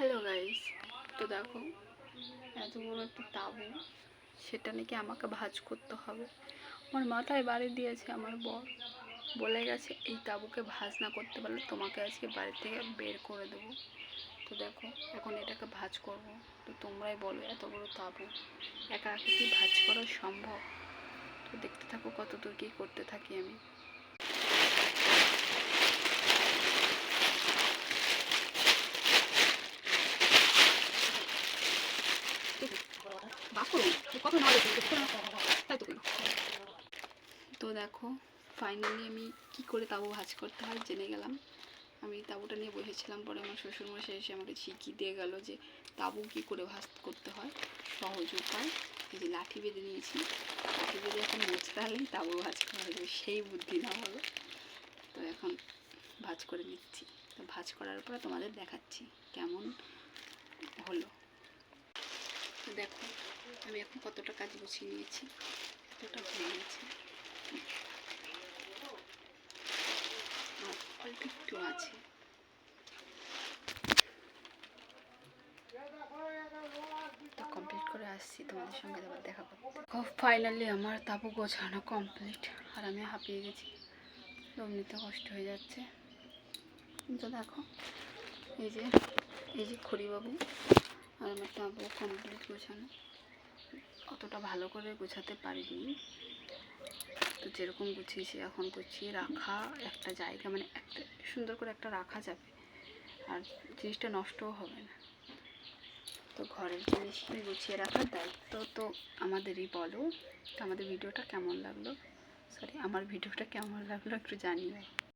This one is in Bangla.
হ্যালো গাইস, তো দেখো এত বড় একটা তাবু, সেটা নাকি আমাকে ভাঁজ করতে হবে। আমার মাথায় বাড়ি দিয়েছে আমার বর, বলে গেছে এই তাবুকে ভাঁজ না করতে পারলে তোমাকে আজকে বাড়ি থেকে বের করে দেবো। তো দেখো এখন এটাকে ভাঁজ করব। তো তোমরাই বলো, এত বড় তাবু একা একা কি ভাঁজ করা সম্ভব? তো দেখতে থাকো কত দূর কী করতে থাকি আমি। তো দেখো ফাইনালি আমি কি করে তাবু ভাঁজ করতে হয় জেনে গেলাম। আমি তাবুটা নিয়ে বসেছিলাম, পরে আমার শ্বশুরমশাই এসে আমাকে শিখিয়ে দিয়ে গেল যে তাবু কি করে ভাঁজ করতে হয়। সহজ উপায়, এই যে লাঠি বেঁধে নিয়েছি, লাঠি বেঁধে এখন মুছতে হলেই তাবু ভাঁজ করা হয়ে যাবে, সেই বুদ্ধি না হলো। তো এখন ভাঁজ করে নিচ্ছি। তো ভাঁজ করার পর তোমাদের দেখাচ্ছি কেমন হলো। তো দেখো আমি এখন কতটা কাজ গুছিয়ে নিয়েছি, এতটা হয়ে গেছে, আর অল্প একটু আছে। কমপ্লিট করে আসছি, তোমাদের সঙ্গে আবার দেখা করতে। ফাইনালি আমার তাবু গোছানো কমপ্লিট, আর আমি হাঁপিয়ে গেছি, দম নিতে কষ্ট হয়ে যাচ্ছে। তো দেখো এই যে খড়িবাবু, আর আমার তাবু কমপ্লিট গোছানো। অতটা ভালো করে গোছাতে পারিনি, তো যেরকম গুছিয়েছি এখন গুছিয়ে রাখা একটা জায়গা, মানে একটা সুন্দর করে একটা রাখা যাবে, আর জিনিসটা নষ্টও হবে না। তো ঘরের জিনিসকে গুছিয়ে রাখার দায়িত্ব তো আমাদেরই, বলো। তো আমাদের ভিডিওটা কেমন লাগলো, আমার ভিডিওটা কেমন লাগলো একটু জানিও।